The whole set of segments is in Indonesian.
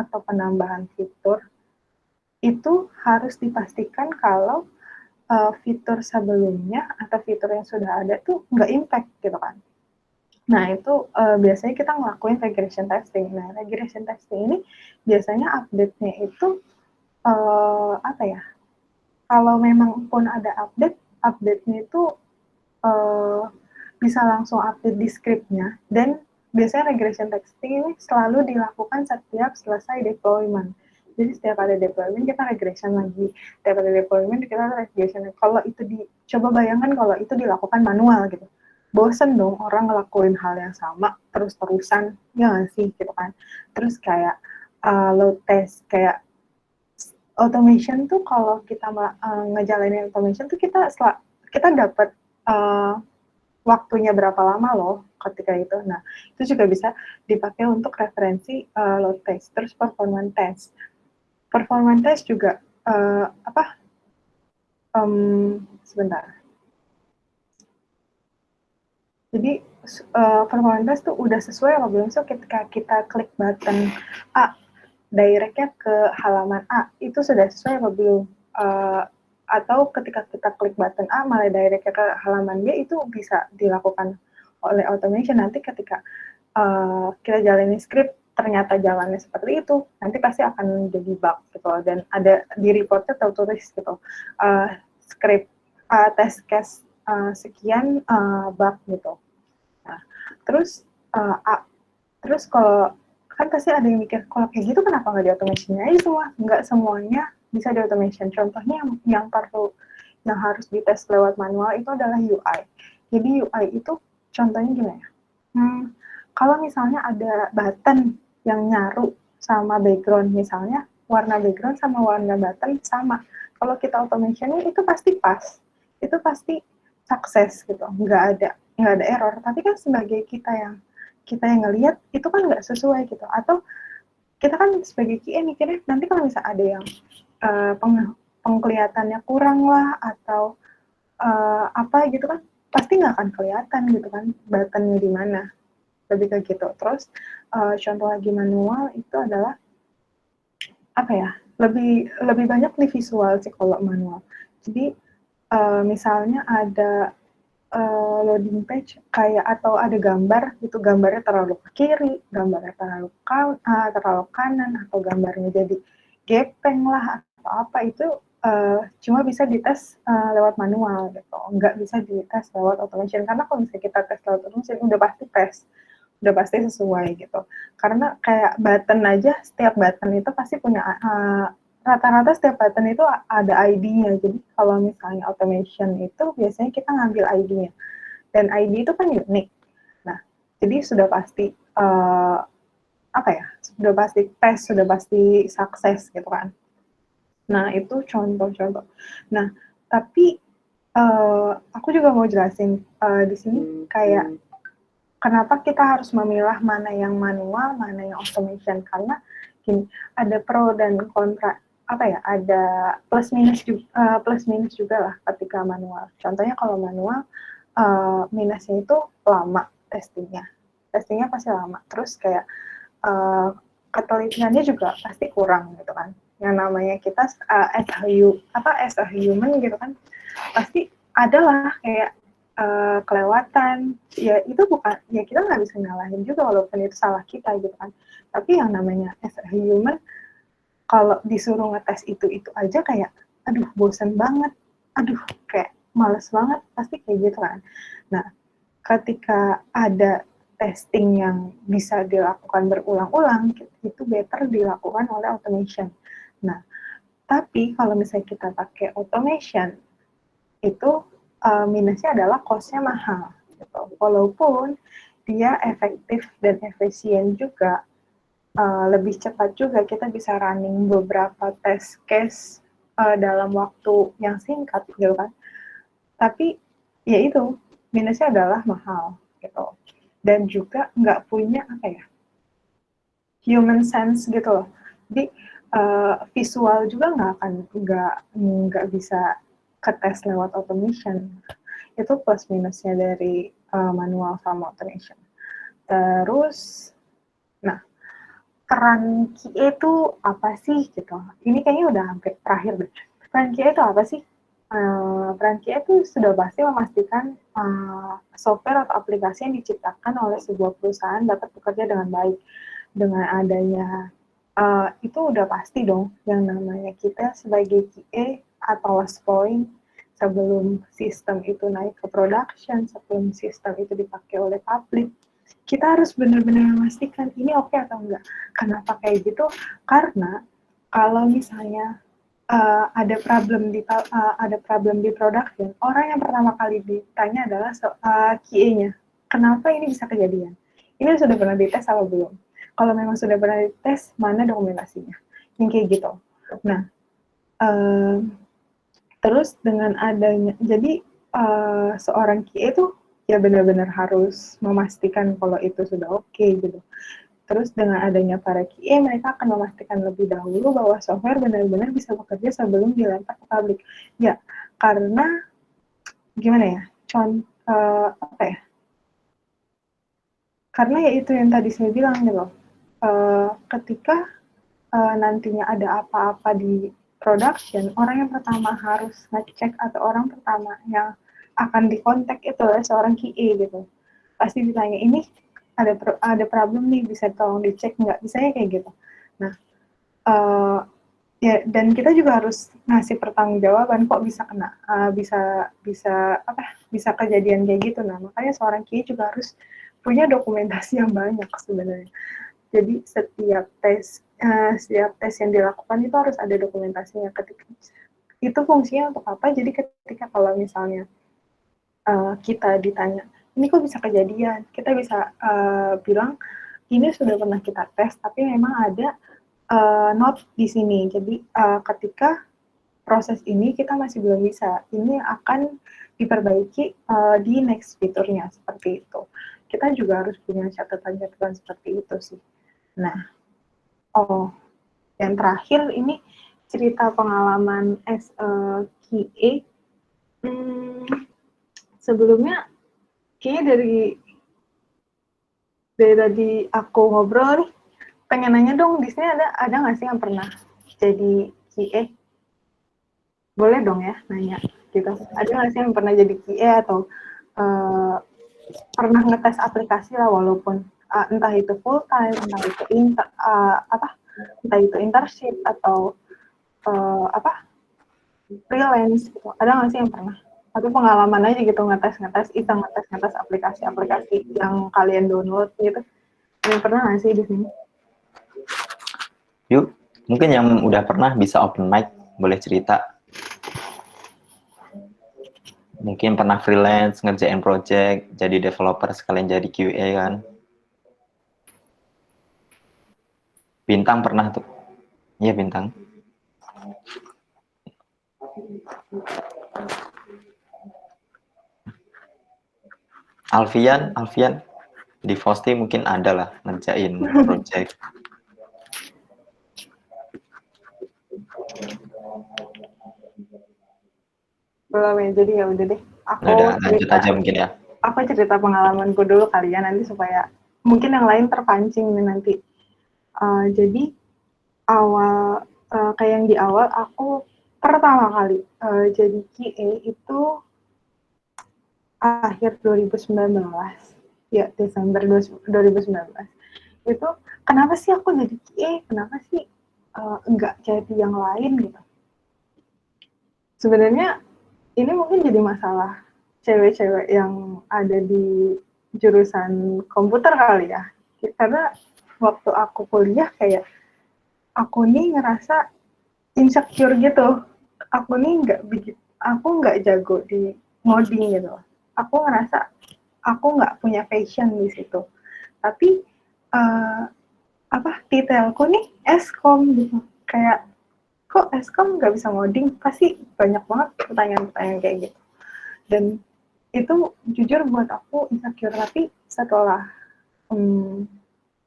atau penambahan fitur itu harus dipastikan kalau fitur sebelumnya atau fitur yang sudah ada tuh nggak impact gitu kan. Nah itu biasanya kita ngelakuin regression testing. Nah regression testing ini biasanya update-nya itu apa ya? Kalau memang pun ada update-nya itu uh, bisa langsung update di script-nya, dan biasanya regression testing ini selalu dilakukan setiap selesai deployment. Jadi setiap ada deployment kita regression lagi, setiap ada deployment kita regression. Kalau itu coba bayangkan kalau itu dilakukan manual gitu, bosen dong orang ngelakuin hal yang sama terus-terusan, ya nggak sih gitu kan. Terus kayak load test, kayak automation tuh kalau kita ngejalanin automation tuh kita dapat waktunya berapa lama loh ketika itu. Nah, itu juga bisa dipakai untuk referensi load test. Terus performance test. Performance test juga sebentar. Jadi performance test tuh udah sesuai apa belum? So ketika kita klik button A, directnya ke halaman A, itu sudah sesuai apa belum? Atau ketika kita klik button A malah directnya ke halaman B, itu bisa dilakukan oleh automation. Nanti ketika kita jalani script ternyata jalannya seperti itu, nanti pasti akan jadi bug gitu, dan ada di reportnya tertulis gitu, script test case sekian bug gitu. Nah, terus terus kalau kan pasti ada yang mikir, kalau kayak gitu kenapa nggak di automation aja semua? Nggak semuanya bisa di automation. Contohnya yang harus dites lewat manual itu adalah UI. Jadi UI itu contohnya gimana? Kalau misalnya ada button yang nyaru sama background, misalnya warna background sama warna button sama, kalau kita automation itu pasti pas, itu pasti sukses gitu, nggak ada error. Tapi kan sebagai kita yang ngelihat itu kan nggak sesuai gitu, atau kita kan sebagai QA mikirnya nanti kalau misalnya ada yang pengkelihatannya kurang lah atau apa gitu kan, pasti nggak akan kelihatan gitu kan buttonnya di mana, lebih ke gitu. Terus contoh lagi manual itu adalah apa ya, lebih banyak di visual sih kalau manual. Jadi misalnya ada loading page kayak atau ada gambar, itu gambarnya terlalu ke kiri, gambarnya terlalu kanan, atau gambarnya jadi gepeng lah atau apa, itu cuma bisa dites lewat manual gitu, nggak bisa dites lewat automation. Karena kalau misalnya kita tes lewat automation udah pasti sesuai gitu. Karena kayak button aja, setiap button itu pasti punya rata-rata setiap button itu ada ID-nya. Jadi kalau misalnya automation itu biasanya kita ngambil ID-nya, dan ID itu kan unik. Nah, jadi sudah pasti apa ya? Sudah pasti tes, sudah pasti sukses gitu kan. Nah, itu contoh-contoh. Nah, tapi aku juga mau jelasin di sini kayak kenapa kita harus memilah mana yang manual, mana yang automation. Karena gini, ada pro dan kontra, apa ya, ada plus minus juga lah ketika manual. Contohnya kalau manual, minusnya itu lama testingnya pasti lama. Terus kayak ketelitiannya juga pasti kurang gitu kan. Yang namanya kita as a human gitu kan, pasti adalah kayak kelewatan. Ya itu bukan, ya kita nggak bisa nyalahin juga walaupun itu salah kita gitu kan. Tapi yang namanya as a human, kalau disuruh ngetes itu aja kayak aduh bosan banget, aduh kayak males banget, pasti kayak gitu kan. Nah, ketika ada testing yang bisa dilakukan berulang-ulang, itu better dilakukan oleh automation. Nah, tapi kalau misalnya kita pakai automation, itu minusnya adalah cost-nya mahal. Gitu. Walaupun dia efektif dan efisien juga, lebih cepat juga, kita bisa running beberapa test case dalam waktu yang singkat gitu kan. Tapi ya itu, minusnya adalah mahal gitu. Dan juga nggak punya apa ya, human sense gitu loh. Jadi visual juga nggak bisa ketes lewat automation. Itu plus minusnya dari manual sama automation. Terus, nah peran QA itu apa sih gitu. Ini kayaknya udah hampir terakhir deh. Peran QA itu apa sih? Peran QA itu sudah pasti memastikan software atau aplikasi yang diciptakan oleh sebuah perusahaan dapat bekerja dengan baik. Dengan adanya itu udah pasti dong yang namanya kita sebagai QA atau last point sebelum sistem itu naik ke production, sebelum sistem itu dipakai oleh publik, kita harus benar-benar memastikan ini oke atau enggak. Kenapa kayak gitu? Karena kalau misalnya ada problem di production, orang yang pertama kali ditanya adalah QA-nya. Kenapa ini bisa kejadian? Ini sudah pernah dites apa belum? Kalau memang sudah pernah dites, mana dokumentasinya? Yang kayak gitu. Nah, terus dengan adanya, jadi seorang QA itu ya benar-benar harus memastikan kalau itu sudah oke gitu. Terus dengan adanya para QA, mereka akan memastikan lebih dahulu bahwa software benar-benar bisa bekerja sebelum dilempar ke publik. Ya, karena gimana ya? Apa ya? Karena ya itu yang tadi saya bilang gitu. Ketika nantinya ada apa-apa di production, orang yang pertama harus ngecek atau orang pertama yang akan dikontak itu adalah seorang QA gitu. Pasti ditanya, ini ada problem nih, bisa tolong dicek nggak? Bisanya kayak gitu. Nah, ya, dan kita juga harus ngasih pertanggungjawaban kok bisa kena, bisa kejadian kayak gitu. Nah, makanya seorang QA juga harus punya dokumentasi yang banyak sebenarnya. Jadi setiap tes yang dilakukan itu harus ada dokumentasinya. Ketika itu fungsinya untuk apa? Jadi ketika kalau misalnya kita ditanya, ini kok bisa kejadian? Kita bisa bilang ini sudah pernah kita tes, tapi memang ada not di sini. Jadi ketika proses ini kita masih belum bisa. Ini akan diperbaiki di next fiturnya seperti itu. Kita juga harus punya catatan-catatan seperti itu sih. Nah, yang terakhir ini cerita pengalaman as a QA. Sebelumnya kayaknya dari tadi aku ngobrol nih, pengen nanya dong, di sini ada nggak sih yang pernah jadi QA? Boleh dong ya nanya gitu. Ada nggak sih yang pernah jadi QA atau pernah ngetes aplikasi lah, walaupun entah itu full time, entah itu internship atau freelance gitu. Ada nggak sih yang pernah? Tapi pengalaman aja gitu, ngetes aplikasi-aplikasi yang kalian download gitu. Ada yang pernah nggak sih di sini? Yuk, mungkin yang udah pernah bisa open mic, boleh cerita. Mungkin pernah freelance, ngerjain project, jadi developer sekalian jadi QA kan. Bintang pernah tuh. Iya, Bintang. Alfian di Fosti mungkin ada lah ngerjain project. Belum ya, jadi ya udah deh. Lanjut aja mungkin ya. Aku cerita pengalamanku dulu kali ya, nanti supaya mungkin yang lain terpancing nih nanti. Jadi awal kayak yang di awal aku pertama kali jadi QA itu akhir 2019, ya Desember 2019. Itu kenapa sih aku jadi QA, kenapa sih enggak jadi yang lain gitu. Sebenarnya ini mungkin jadi masalah cewek-cewek yang ada di jurusan komputer kali ya. Karena waktu aku kuliah kayak aku nih ngerasa insecure gitu. Aku nggak jago di ngoding gitu. Aku ngerasa aku nggak punya passion di situ. Tapi titelku nih Eskom gitu. Kayak kok Eskom nggak bisa ngoding? Pasti banyak banget pertanyaan-pertanyaan kayak gitu. Dan itu jujur buat aku insecure. Tapi setelah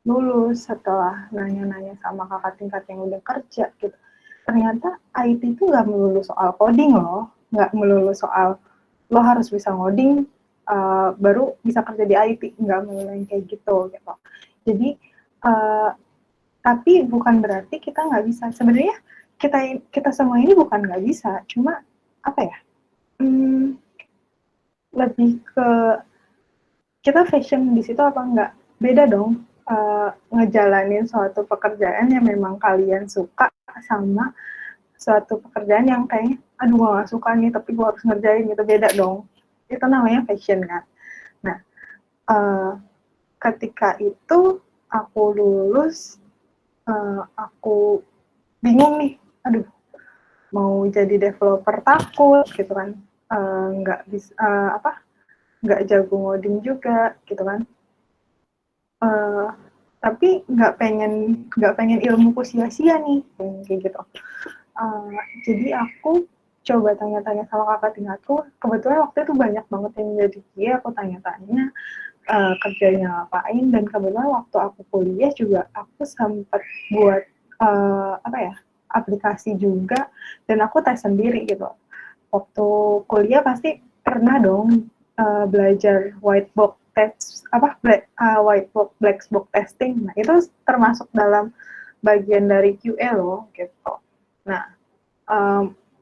lulus, setelah nanya-nanya sama kakak tingkat yang udah kerja gitu, ternyata IT itu nggak melulu soal coding loh, nggak melulu soal lo harus bisa ngoding baru bisa kerja di IT, nggak melulu yang kayak gitu. Jadi Tapi bukan berarti kita nggak bisa. Sebenarnya kita semua ini bukan nggak bisa, cuma apa ya? Lebih ke kita fashion di situ apa enggak. Beda dong ngejalanin suatu pekerjaan yang memang kalian suka sama suatu pekerjaan yang kayaknya aduh gue gak suka nih tapi gue harus ngerjain gitu. Beda dong, itu namanya fashion kan. Nah ketika itu aku lulus, aku bingung nih, aduh mau jadi developer takut gitu kan, nggak bisa nggak jago ngoding juga gitu kan. uh, tapi nggak pengen ilmuku sia-sia nih kayak gitu. Jadi aku coba tanya-tanya sama kakak tingkatku. Kebetulan waktu itu banyak banget yang jadi dia, aku tanya-tanya kerjanya ngapain, dan kebetulan waktu aku kuliah juga aku sempat buat apa ya, aplikasi juga, dan aku tes sendiri gitu. Waktu kuliah pasti pernah dong belajar white box test white box black box testing. Nah itu termasuk dalam bagian dari QA loh gitu. Nah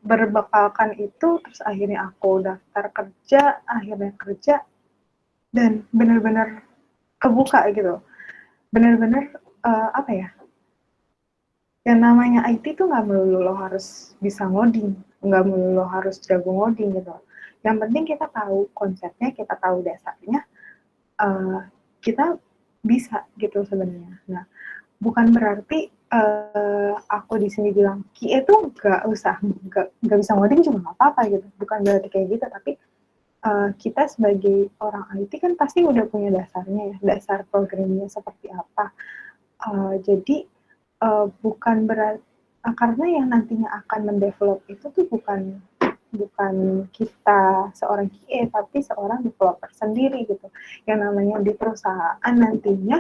berbekalkan itu terus akhirnya aku daftar kerja, akhirnya kerja, dan benar-benar kebuka gitu. Benar-benar apa ya, yang namanya IT tuh nggak melulu lo harus bisa ngoding, nggak melulu lo harus jago ngoding gitu. Yang penting kita tahu konsepnya, kita tahu dasarnya, kita bisa gitu sebenarnya. Nah, bukan berarti aku di sini bilang QA tuh nggak bisa ngoding juga nggak apa-apa gitu. Bukan berarti kayak gitu, tapi kita sebagai orang IT kan pasti udah punya dasarnya ya, dasar programmingnya seperti apa. Jadi bukan berarti karena yang nantinya akan mendevelop itu tuh bukan bukan kita seorang QA, tapi seorang developer sendiri gitu. Yang namanya di perusahaan nantinya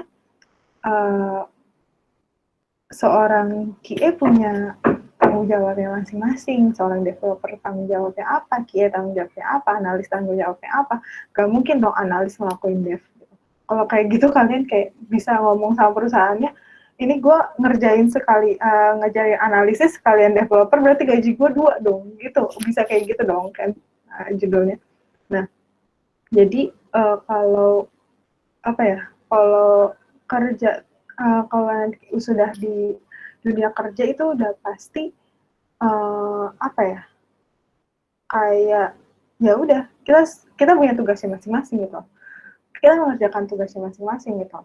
seorang QA punya tanggung jawabnya masing-masing. Seorang developer tanggung jawabnya apa, QA tanggung jawabnya apa, analis tanggung jawabnya apa. Gak mungkin dong analis ngelakuin dev. Kalau kayak gitu kalian kayak bisa ngomong sama perusahaannya, ini gue ngerjain analisis sekalian developer, berarti gaji gue 2 dong, gitu. Bisa kayak gitu dong kan judulnya. Nah, jadi kalau apa ya, kalau kerja, kalau nanti sudah di dunia kerja itu udah pasti apa ya, kayak ya udah kita kita punya tugasnya masing-masing gitu. Kita mengerjakan tugasnya masing-masing gitu.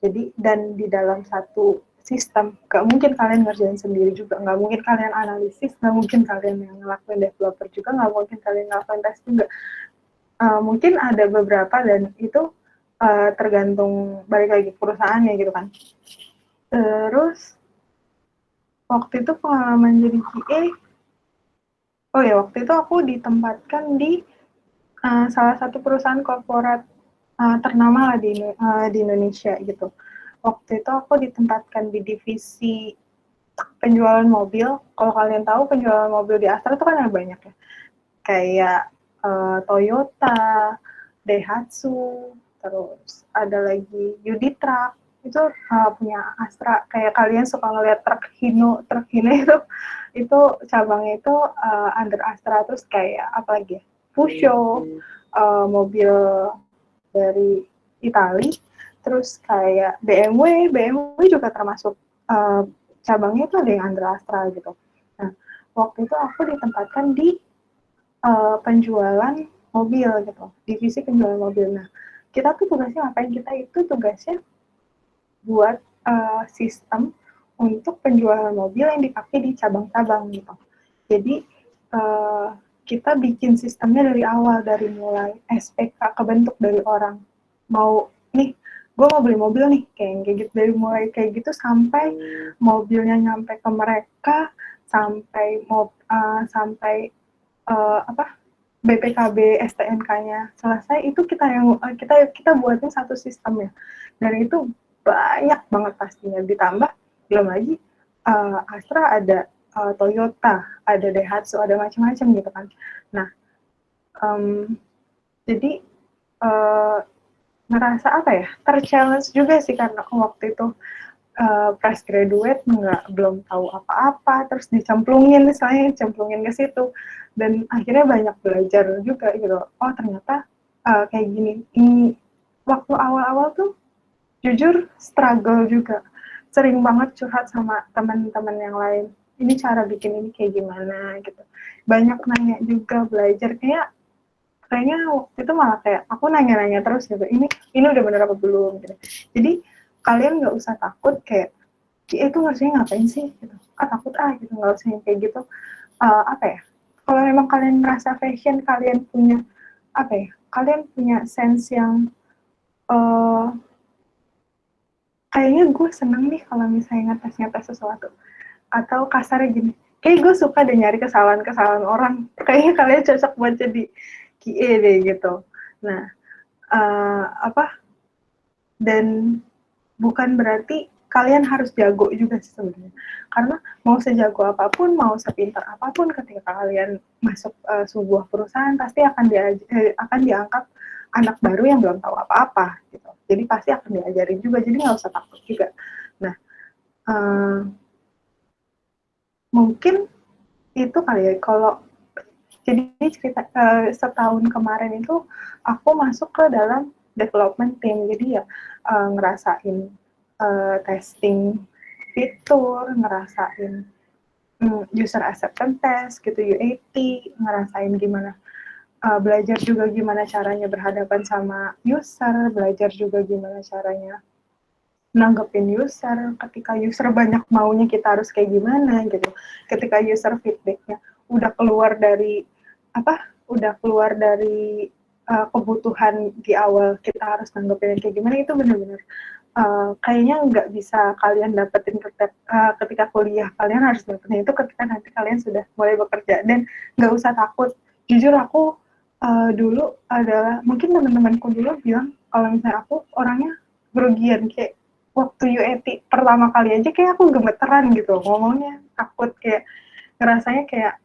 Jadi dan di dalam satu sistem, gak mungkin kalian ngerjain sendiri juga, gak mungkin kalian analisis, gak mungkin kalian yang ngelakuin developer juga, gak mungkin kalian ngelakuin tes juga. Mungkin ada beberapa dan itu tergantung balik lagi perusahaannya gitu kan. Terus waktu itu pengalaman jadi QA, oh ya waktu itu aku ditempatkan di salah satu perusahaan korporat ternama lah di Indonesia gitu. Waktu itu aku ditempatkan di divisi penjualan mobil. Kalau kalian tahu penjualan mobil di Astra itu kan ada banyak ya. Kayak Toyota, Daihatsu, terus ada lagi Yudi Truck. Itu punya Astra. Kayak kalian suka ngeliat truk Hino itu cabangnya itu under Astra. Terus kayak apa lagi ya? Pusho, mobil dari Itali, terus kayak BMW juga termasuk cabangnya itu ada yang under Astra gitu. Nah, waktu itu aku ditempatkan di penjualan mobil gitu, divisi penjualan mobil. Nah, kita tuh tugasnya ngapain? Kita itu tugasnya buat sistem untuk penjualan mobil yang dipakai di cabang-cabang gitu. Jadi kita bikin sistemnya dari awal, dari mulai SPK kebentuk dari orang mau nih, gue mau beli mobil nih kayak gitu, dari mulai kayak gitu sampai mobilnya nyampe ke mereka, sampai apa BPKB STNK-nya selesai, itu kita buatin satu sistem ya, dan itu banyak banget pastinya, ditambah belum lagi Astra ada Toyota, ada Daihatsu, ada macam-macam gitu kan. Nah, jadi ngerasa apa ya, terchallenge juga sih karena waktu itu fresh graduate belum tahu apa-apa, terus dicemplungin ke situ, dan akhirnya banyak belajar juga gitu. Oh ternyata kayak gini. Waktu awal-awal tuh jujur struggle juga, sering banget curhat sama teman-teman yang lain. Ini cara bikin ini kayak gimana gitu. Banyak nanya juga, belajar kayaknya waktu itu malah kayak aku nanya-nanya terus gitu. Ini udah bener apa belum gitu. Jadi kalian nggak usah takut kayak itu harusnya ngapain sih gitu, takut gitu, nggak usah yang kayak gitu. Apa ya, kalau memang kalian merasa fashion, kalian punya apa ya, kalian punya sense yang kayaknya gue seneng nih kalau misalnya ngetes sesuatu, atau kasarnya gini, kayak gue suka deh nyari kesalahan-kesalahan orang, kayaknya kalian cocok buat jadi QA deh gitu. Nah apa, dan bukan berarti kalian harus jago juga sih sebenarnya, karena mau sejago apapun, mau sepintar apapun, ketika kalian masuk sebuah perusahaan pasti akan diangkat anak baru yang belum tahu apa-apa gitu, jadi pasti akan diajarin juga, jadi nggak usah takut juga. Nah mungkin itu kali ya, kalau jadi cerita setahun kemarin itu aku masuk ke dalam development team, jadi ya ngerasain testing fitur, ngerasain user acceptance test gitu, UAT, ngerasain gimana belajar juga gimana caranya berhadapan sama user, belajar juga gimana caranya nanggepin user, ketika user banyak maunya kita harus kayak gimana gitu, ketika user feedbacknya udah keluar dari kebutuhan di awal, kita harus nanggepin kayak gimana, itu benar-benar kayaknya nggak bisa kalian dapetin ketika kuliah, kalian harus dapetin itu ketika nanti kalian sudah mulai bekerja, dan nggak usah takut. Jujur aku dulu adalah, mungkin teman-temanku dulu bilang kalau misalnya aku orangnya grogian, kayak waktu UAT pertama kali aja kayak aku gemeteran gitu ngomongnya, takut, kayak ngerasanya kayak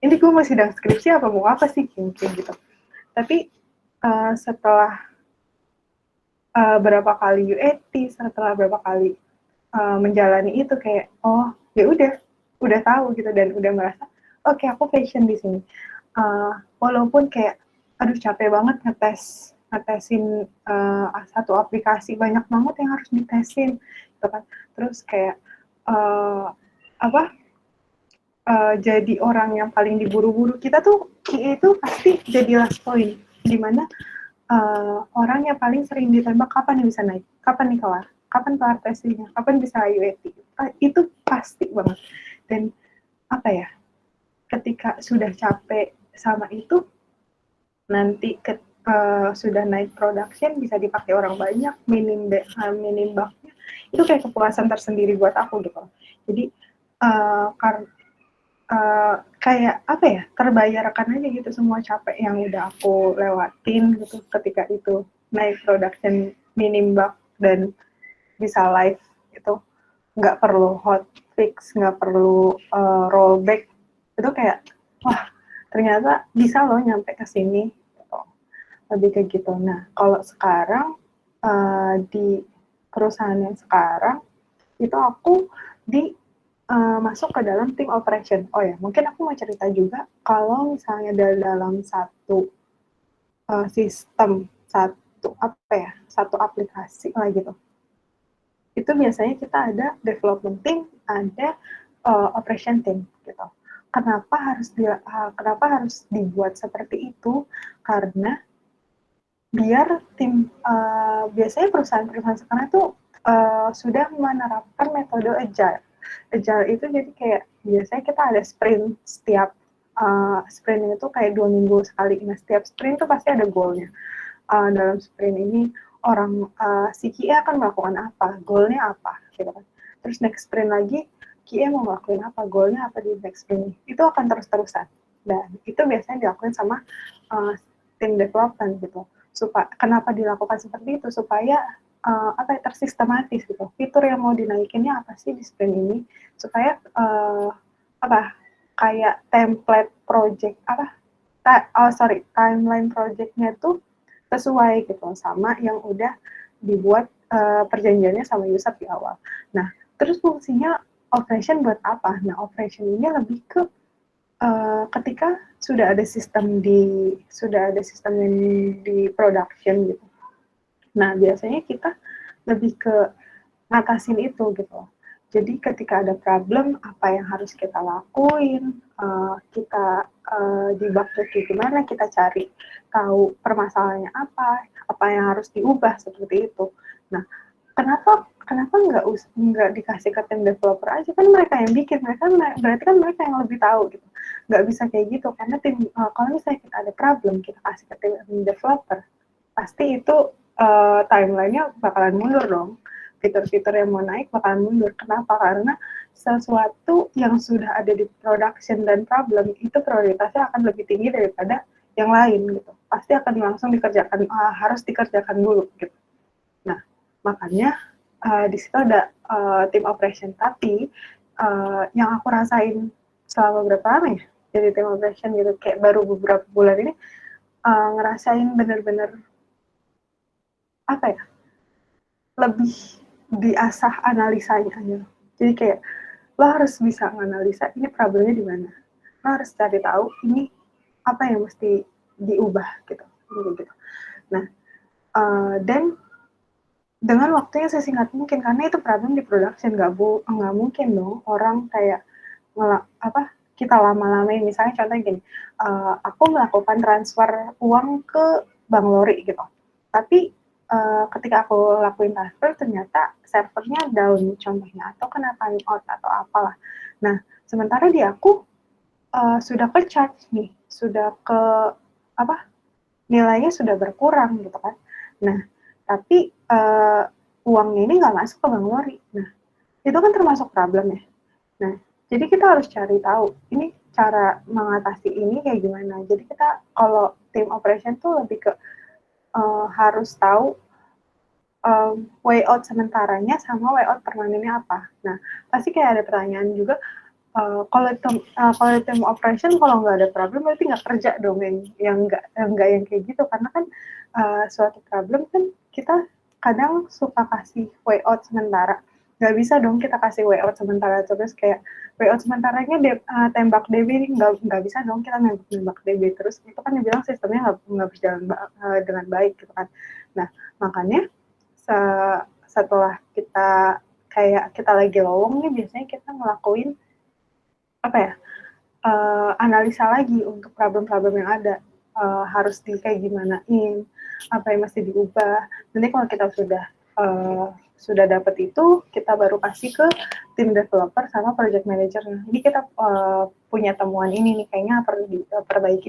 ini gue masih sedang skripsi apa mau apa sih kayak gitu. Tapi setelah berapa kali UAT, setelah berapa kali menjalani itu, kayak oh ya udah tahu gitu, dan udah merasa oke, aku passion di sini. Walaupun kayak aduh capek banget ngetesin satu aplikasi, banyak banget yang harus ditesin gitu kan, terus kayak apa jadi orang yang paling diburu-buru, kita tuh itu pasti jadi last point, dimana orang yang paling sering ditembak, kapan nih bisa naik, kapan nih kelar, kapan kelar tesnya, kapan bisa UAT, itu pasti banget. Dan apa ya, ketika sudah capek sama itu, nanti sudah naik production, bisa dipakai orang banyak, minim bugnya, itu kayak kepuasan tersendiri buat aku gitu. Jadi kayak apa ya, terbayarkan aja gitu semua capek yang udah aku lewatin gitu, ketika itu naik production minim bug dan bisa live, itu nggak perlu hotfix, nggak perlu rollback, itu kayak wah ternyata bisa loh nyampe ke sini gitu. Lebih kayak gitu. Nah kalau sekarang di perusahaan yang sekarang itu aku masuk ke dalam tim operation. Oh ya, mungkin aku mau cerita juga kalau misalnya dalam satu sistem, satu aplikasi lah gitu. Itu biasanya kita ada development team, ada operation team gitu. Kenapa harus dibuat seperti itu? Karena biar tim biasanya perusahaan-perusahaan sekarang itu sudah menerapkan metode agile. Agile itu jadi kayak biasanya kita ada sprint, setiap sprint itu kayak 2 minggu sekali. Nah setiap sprint itu pasti ada goalnya. Dalam sprint ini orang si QA akan melakukan apa, goalnya apa, gitu kan. Terus next sprint lagi QA mau ngelakuin apa, goalnya apa di next sprint ini. Itu akan terus-terusan. Dan itu biasanya dilakukan sama tim development gitu. Kenapa dilakukan seperti itu? Supaya tersistematis gitu. Fitur yang mau dinaikinnya apa sih di sprint ini? Supaya kayak template project timeline projectnya tuh sesuai gitu sama yang udah dibuat perjanjiannya sama user di awal. Nah, terus fungsinya operation buat apa? Nah, operation ini lebih ke ketika sudah ada sistem yang di production gitu. Nah, biasanya kita lebih ke ngatasin itu gitu. Jadi ketika ada problem, apa yang harus kita lakuin, kita debug gimana, kita cari tahu permasalahannya apa yang harus diubah seperti itu. Nah, kenapa nggak dikasih ke tim developer aja, kan mereka yang bikin, berarti kan mereka yang lebih tahu gitu. Nggak bisa kayak gitu, karena kalau misalnya kita ada problem, kita kasih ke tim developer, pasti itu timeline-nya bakalan mundur dong. Fitur-fitur yang mau naik bakalan mundur. Kenapa? Karena sesuatu yang sudah ada di production dan problem itu prioritasnya akan lebih tinggi daripada yang lain gitu. Pasti akan langsung dikerjakan, harus dikerjakan dulu gitu. Nah, makanya di situ ada tim operation. Tapi yang aku rasain selama beberapa lama ya jadi tim operation gitu, kayak baru beberapa bulan ini ngerasain bener-bener apa ya, lebih diasah analisanya aja. Jadi kayak lo harus bisa menganalisa ini problemnya di mana. Lo harus cari tahu ini apa yang mesti diubah gitu. Nah, dan dengan waktu yang sesingkat mungkin, karena itu problem di production, nggak mungkin dong orang kayak kita lama-lamain. Misalnya contohnya gini, aku melakukan transfer uang ke Bank Lori gitu, tapi ketika aku lakuin transfer ternyata servernya down contohnya, atau kena time out atau apalah. Nah, sementara di aku sudah ke charge nih, sudah ke nilainya sudah berkurang gitu kan. Nah, tapi uangnya ini nggak masuk ke Bank Lori. Nah, itu kan termasuk problem ya. Nah, jadi kita harus cari tahu ini cara mengatasi ini kayak gimana. Jadi kita kalau tim operation tuh lebih ke harus tahu way out sementaranya sama way out permanennya apa. Nah, pasti kayak ada pertanyaan juga, kalau tim operation kalau nggak ada problem berarti nggak kerja dong, yang nggak yang kayak gitu, karena kan suatu problem kan kita kadang suka kasih way out sementara. Nggak bisa dong kita kasih way out sementara terus, kayak way out sementaranya tembak DB, nggak bisa dong kita nembak DB terus, itu kan dibilang sistemnya nggak berjalan dengan baik gitu kan. Nah, makanya setelah kita lagi lowong nih, biasanya kita ngelakuin analisa lagi untuk problem-problem yang ada, harus kayak gimanain, apa yang mesti diubah. Nanti kalau kita sudah dapat itu, kita baru kasih ke tim developer sama project manager. Jadi kita punya temuan ini nih, kayaknya perlu diperbaiki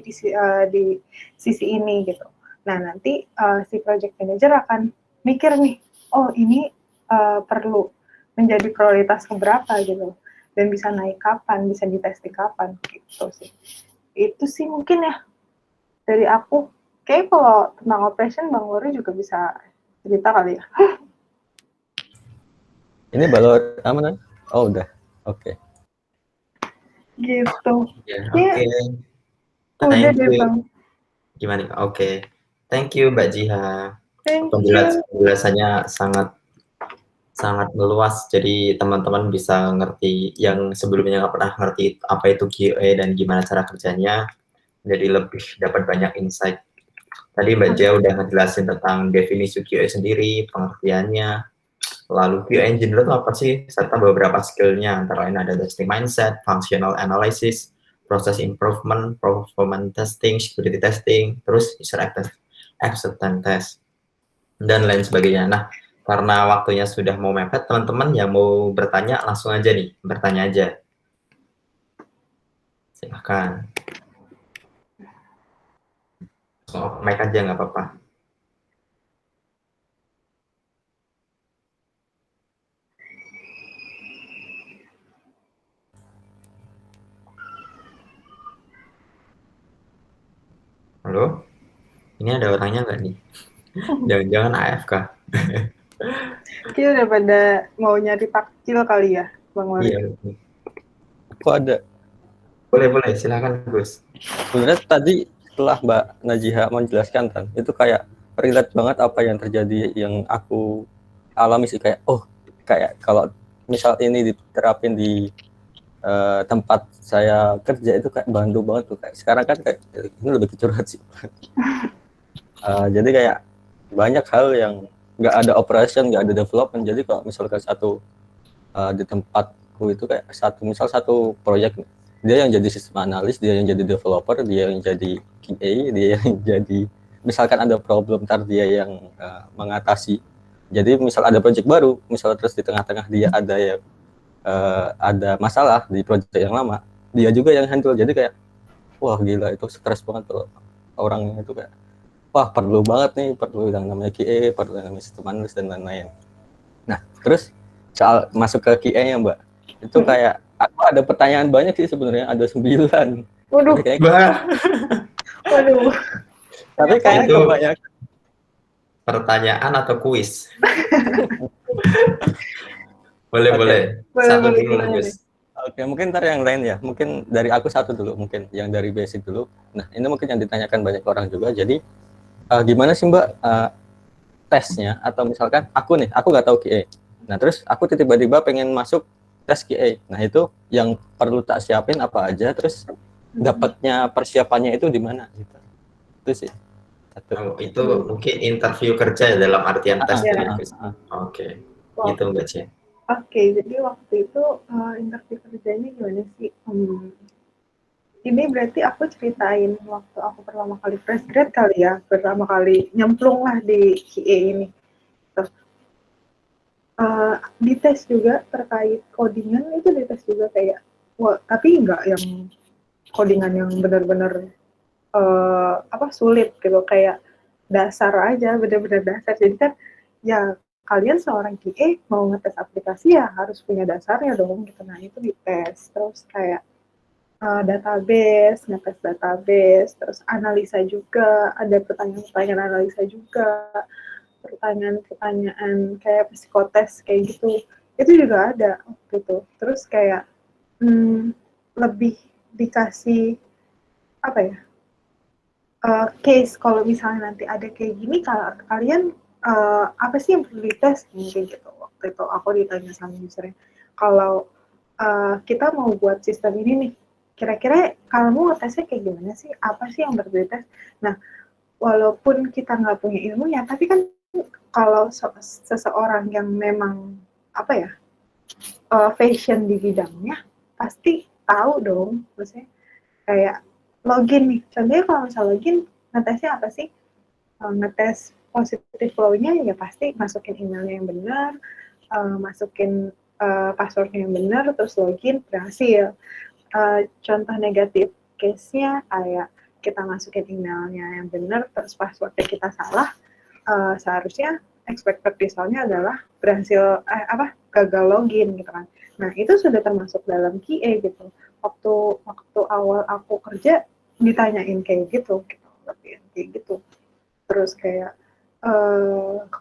di sisi ini gitu. Nah, nanti si project manager akan mikir nih, oh ini perlu menjadi prioritas keberapa gitu, dan bisa naik kapan, bisa ditesting kapan gitu sih. Itu sih mungkin ya dari aku. Kayak kalau tentang operation Bang Lori juga bisa cerita kali ya. Ini balor aman? Oh udah, oke. Gitu. Oke. Udah deh Bang. Gimana? Oke. Thank you Mbak Jiha. Thank you. Penjelasannya sangat meluas, jadi teman-teman bisa ngerti yang sebelumnya nggak pernah ngerti apa itu QA dan gimana cara kerjanya, jadi lebih dapat banyak insight. Tadi Mbak Jiha udah ngejelasin tentang definisi QA sendiri, pengertiannya, lalu QA engineer itu apa sih, serta beberapa skillnya, antara lain ada testing mindset, functional analysis, process improvement, performance testing, security testing, terus user acceptance test, dan lain sebagainya. Nah, karena waktunya sudah mau mepet, teman-teman yang mau bertanya langsung aja nih, bertanya aja. Silahkan. Langsung mic aja, nggak apa-apa. Halo? Ini ada orangnya nggak nih? Jangan-jangan AFK. Kita udah pada mau nyari takjil kali ya, Bang Lori? Iya. Kok ada? Boleh, silakan Gus. Sebenarnya tadi setelah Mbak Najiha menjelaskan kan, itu kayak relate banget apa yang terjadi yang aku alami sih, kayak kayak kalau misal ini diterapin di tempat saya kerja itu kayak bantu banget tuh. Kayak sekarang kan kayak ini lebih curhat sih. Jadi kayak banyak hal yang nggak ada operation, nggak ada development. Jadi kalau misalkan satu di tempatku itu kayak satu proyek, dia yang jadi sistem analis, dia yang jadi developer, dia yang jadi QA, dia yang jadi misalkan ada problem, ntar dia yang mengatasi. Jadi misal ada proyek baru, misal terus di tengah-tengah dia ada masalah di proyek yang lama, dia juga yang handle. Jadi kayak wah gila, itu stres banget kalau orangnya itu kayak wah perlu banget nih, perlu yang namanya QA, perlu yang namanya sistem analis dan lain-lain. Nah terus soal masuk ke QA-nya Mbak, itu kayak aku ada pertanyaan banyak sih sebenarnya, ada 9. Waduh, waduh. Tapi kayaknya Itu kebanyakan. pertanyaan atau kuis? Boleh, Oke. boleh. Satu Boleh, dulu lah, gimana nih? Gus. Oke, mungkin ntar yang lain ya. Mungkin dari aku satu dulu, mungkin yang dari basic dulu. Nah, ini mungkin yang ditanyakan banyak orang juga. Jadi, gimana sih Mbak tesnya? Atau misalkan aku nggak tahu QA. Nah, terus aku tiba-tiba pengen masuk tes QA. Nah, itu yang perlu tak siapin apa aja? Terus dapatnya persiapannya itu di mana? Gitu. Itu sih. Satu. Itu mungkin interview kerja ya, dalam artian tes Iya. tadi, Gus. Oke. Gitu Mbak Cia. Oke, jadi waktu itu interview kerjanya gimana sih? Ini berarti aku ceritain waktu aku pertama kali fresh grad kali ya, pertama kali nyemplung lah di QA ini. Terus, dites juga terkait codingan, itu dites juga kayak, wah, tapi nggak yang codingan yang benar-benar sulit gitu, kayak dasar aja, benar-benar dasar. Jadi kan ya kalian seorang QA mau ngetes aplikasi ya harus punya dasarnya dong gitu. Nah itu dites, terus kayak database, ngetes database, terus analisa juga, ada pertanyaan-pertanyaan analisa juga, pertanyaan-pertanyaan kayak psikotes kayak gitu, itu juga ada gitu. Terus kayak lebih dikasih apa ya, case kalau misalnya nanti ada kayak gini, kalau kalian apa sih yang perlu dites mungkin gitu. Waktu itu aku ditanya sama usernya, kalau kita mau buat sistem ini nih, kira-kira kamu ngetesnya kayak gimana sih? Apa sih yang perlu dites? Nah, walaupun kita nggak punya ilmunya, tapi kan kalau seseorang yang memang apa ya, passion di bidangnya, pasti tahu dong, maksudnya kayak login nih. Contohnya kalau misalnya login, ngetesnya apa sih? Ngetes positive flow-nya ya pasti masukin emailnya yang benar, masukin passwordnya yang benar, terus login berhasil. Contoh negatif case-nya kayak kita masukin emailnya yang benar, terus passwordnya kita salah, seharusnya expected result-nya adalah berhasil gagal login gitu kan. Nah itu sudah termasuk dalam QA gitu. Waktu awal aku kerja ditanyain kayak gitu kayak gitu. Terus kayak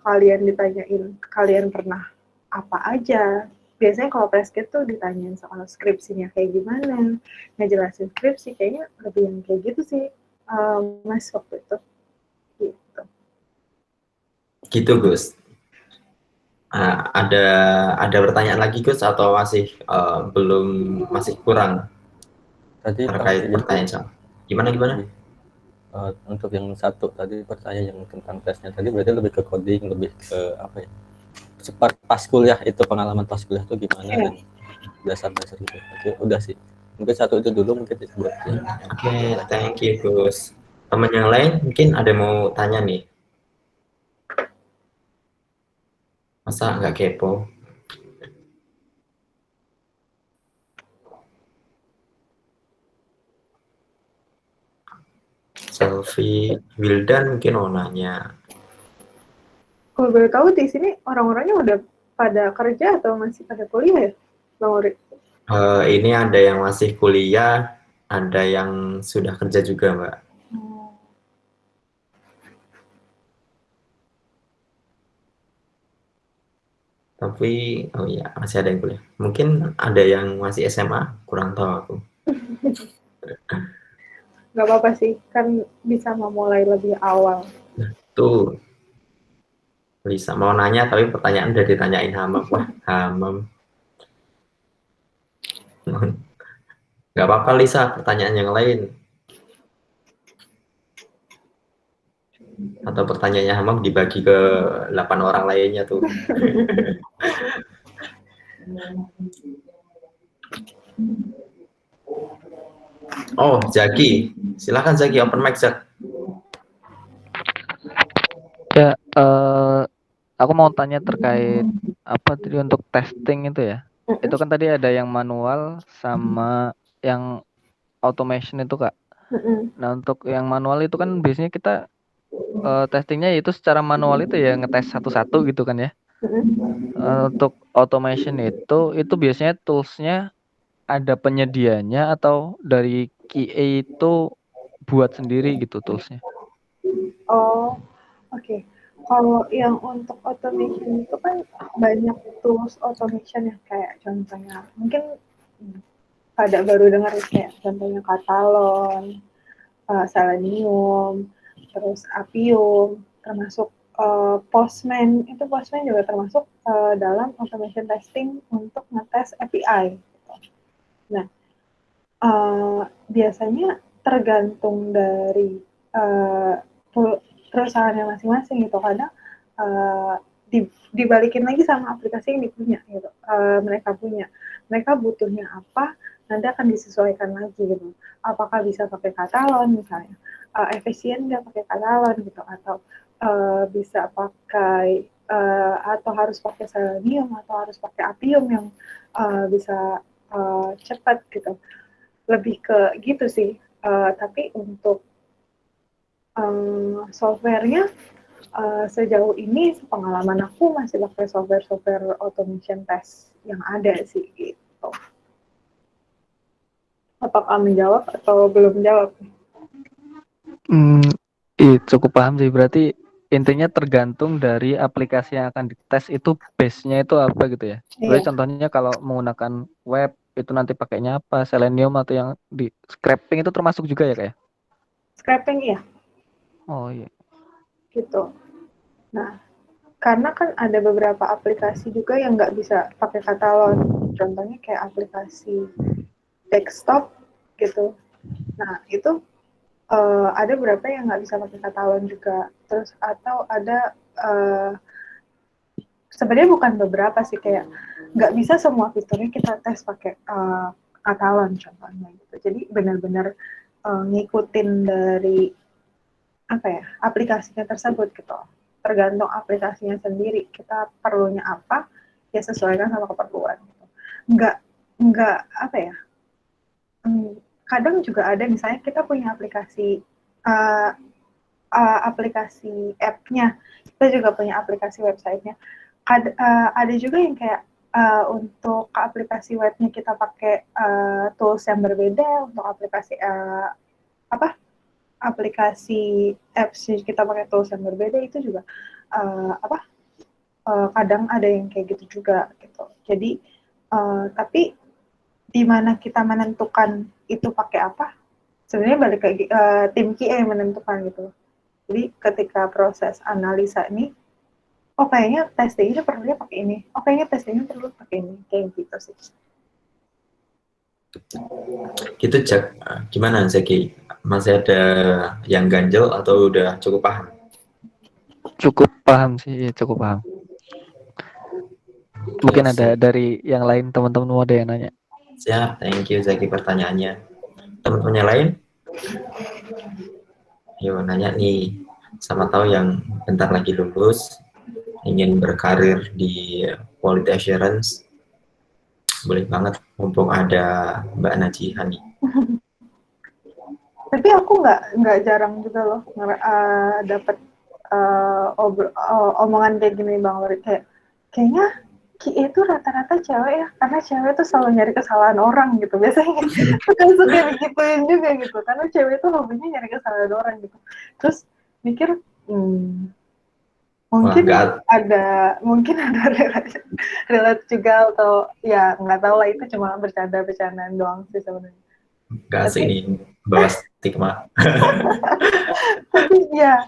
kalian ditanyain kalian pernah apa aja. Biasanya kalau preskit tuh ditanyain soal skripsinya kayak gimana, ngejelasin skripsi, kayaknya lebih yang kayak gitu sih, Mas, waktu itu. Gitu. Gitu, Gus. Ada pertanyaan lagi, Gus, atau masih belum, masih kurang Tadi terkait pertanyaan sama? Gimana? untuk yang satu tadi pertanyaan yang tentang tesnya tadi berarti lebih ke coding, lebih ke apa ya? Seperti pas kuliah itu, pengalaman pas kuliah itu gimana dan dasar-dasar gitu. Oke, udah sih. Mungkin satu itu dulu mungkin buat yang Oke, thank you, Gus. Teman yang lain mungkin ada yang mau tanya nih. Masa nggak kepo? Selfie Wildan mungkin mau nanya. Kalau boleh tahu di sini orang-orangnya udah pada kerja atau masih pada kuliah ya, Bang Ori? Ini ada yang masih kuliah, ada yang sudah kerja juga, Mbak. Tapi, oh iya, masih ada yang kuliah. Mungkin ada yang masih SMA, kurang tahu aku. Gak apa-apa sih, kan bisa memulai lebih awal. Tuh, Lisa mau nanya tapi pertanyaan udah ditanyain Hamam. Wah, Hamam. Nggak apa-apa Lisa, pertanyaan yang lain. Atau pertanyaannya Hamam dibagi ke 8 orang lainnya tuh. Oh, Zaki. Silakan Zaki, open mic Zak. Ya, aku mau tanya terkait apa tadi untuk testing itu ya. Itu kan tadi ada yang manual sama yang automation itu Kak. Nah untuk yang manual itu kan biasanya kita testingnya itu secara manual itu ya ngetes satu-satu gitu kan ya. Untuk automation itu biasanya toolsnya ada penyedianya atau dari QA itu buat sendiri gitu toolsnya. Oh, oke. Kalau yang untuk automation itu kan banyak tools automation yang kayak contohnya mungkin pada baru dengar kayak contohnya Katalon, Selenium, terus Appium, termasuk Postman. Itu Postman juga termasuk dalam automation testing untuk ngetes API. Nah, biasanya tergantung dari perusahaannya masing-masing gitu. Kadang dibalikin lagi sama aplikasi yang dipunya gitu. Mereka butuhnya apa, nanti akan disesuaikan lagi gitu. Apakah bisa pakai Katalon misalnya, efisien nggak pakai Katalon gitu, atau bisa pakai atau harus pakai Selenium atau harus pakai Appium yang bisa cepat gitu. Lebih ke gitu sih. Tapi untuk softwarenya sejauh ini pengalaman aku masih pakai software automation test yang ada sih gitu. Apakah menjawab atau belum menjawab? Cukup paham sih. Berarti intinya tergantung dari aplikasi yang akan dites itu base-nya itu apa gitu ya. Berarti contohnya kalau menggunakan web itu nanti pakainya apa, Selenium atau yang di scraping itu termasuk juga ya kayak? Scraping iya. Oh iya. Gitu. Nah, karena kan ada beberapa aplikasi juga yang nggak bisa pakai Katalon. Contohnya kayak aplikasi desktop gitu. Nah, itu ada beberapa yang nggak bisa pakai Katalon juga. Terus atau ada sebenarnya bukan beberapa sih, kayak nggak bisa semua fiturnya kita tes pakai Katalon contohnya gitu. Jadi benar-benar ngikutin dari apa ya aplikasinya tersebut gitu. Tergantung aplikasinya sendiri, kita perlunya apa ya sesuaikan sama keperluan gitu. Nggak apa ya, kadang juga ada misalnya kita punya aplikasi aplikasi app-nya, kita juga punya aplikasi website-nya. Ada juga yang kayak untuk aplikasi webnya kita pakai tools yang berbeda, untuk aplikasi aplikasi apps kita pakai tools yang berbeda, itu juga kadang ada yang kayak gitu juga gitu. Jadi tapi di mana kita menentukan itu pakai apa, sebenarnya balik ke tim QA yang menentukan gitu. Jadi ketika proses analisa ini, oh kayaknya testingnya perlunya pakai ini, oh kayaknya testingnya perlu pakai ini, kayak gitu sih. Gitu Jack, gimana Zaki? Masih ada yang ganjel atau udah cukup paham? Cukup paham sih, cukup paham. Mungkin ada dari yang lain, teman-teman mau ada yang nanya. Siap, thank you Zaki pertanyaannya. Teman-teman yang lain? Yuk nanya nih, sama tahu yang bentar lagi lulus, ingin berkarir di quality assurance, boleh banget, mumpung ada Mbak Najiha nih. Tapi aku nggak jarang juga loh dapat omongan kayak gini Bang Lori, kayaknya QA itu rata-rata cewek ya, karena cewek tuh selalu nyari kesalahan orang gitu. Biasanya suka digituin juga gitu, karena cewek itu hobinya nyari kesalahan orang gitu. Terus mikir, mungkin ada relate juga, atau ya nggak tahu lah, itu cuma bercandaan doang sih sebenarnya. Nggak asik nih, bawa stigma. Tapi ya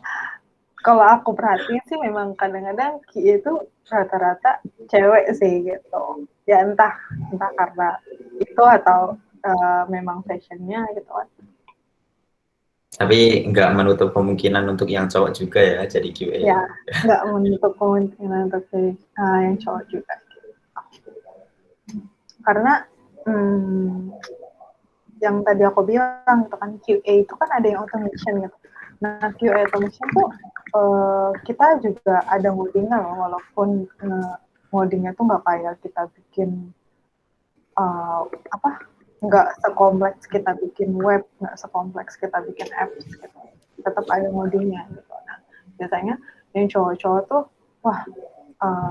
Kalau aku perhatiin sih memang kadang-kadang QA itu rata-rata cewek sih gitu. Ya entah karena itu atau memang fashionnya gitu kan. Tapi nggak menutup kemungkinan untuk yang cowok juga ya jadi QA. Ya nggak menutup kemungkinan untuk yang cowok juga. Karena yang tadi aku bilang gitu kan, QA itu kan ada yang automation gitu. Nah, QA automation tuh kita juga ada ngodingnya loh, walaupun ngodingnya tuh nggak kayak kita bikin nggak sekompleks kita bikin web, nggak sekompleks kita bikin apps gitu. Tetap ada ngodingnya gitu. Nah, biasanya yang cowok-cowok tuh wah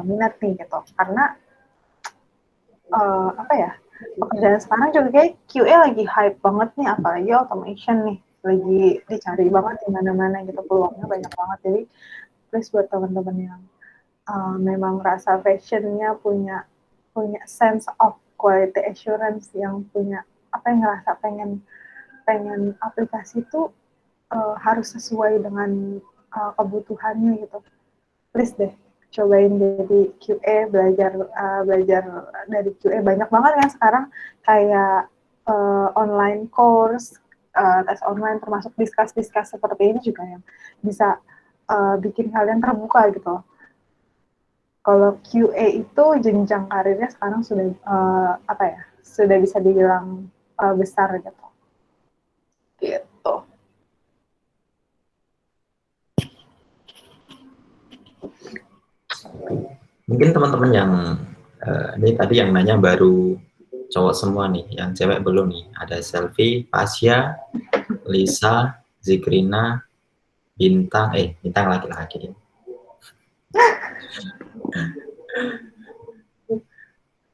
minat nih gitu, karena pekerjaan sekarang juga kayak QA lagi hype banget nih, apalagi automation nih lagi dicari banget di mana-mana gitu, peluangnya banyak banget. Jadi please buat teman-teman yang memang rasa fashionnya punya sense of quality assurance, yang punya yang ngerasa pengen aplikasi itu harus sesuai dengan kebutuhannya gitu, please deh cobain jadi QA, belajar dari QA. Banyak banget kan sekarang kayak online course, tes online, termasuk discuss seperti ini juga yang bisa bikin kalian terbuka gitu. Kalau QA itu jenjang karirnya sekarang sudah sudah bisa dibilang besar gitu. Gitu. Mungkin teman-teman yang ini tadi yang nanya baru cowok semua nih, yang cewek belum nih. Ada Selfie, Pasya, Lisa, Zikrina, Bintang laki-laki.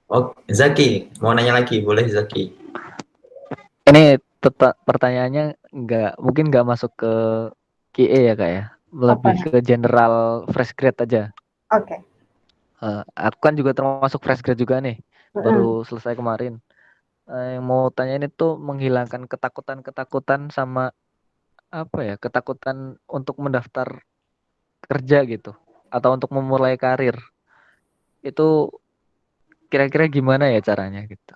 Oh, Zaki, mau nanya lagi, boleh Zaki? Ini tetap pertanyaannya mungkin nggak masuk ke QA ya kak ya, lebih ke general fresh grade aja. Oke. Aku kan juga termasuk fresh grade juga nih, baru selesai kemarin. Yang mau tanya ini tuh menghilangkan ketakutan sama ketakutan untuk mendaftar kerja gitu, atau untuk memulai karir. Itu kira-kira gimana ya caranya gitu?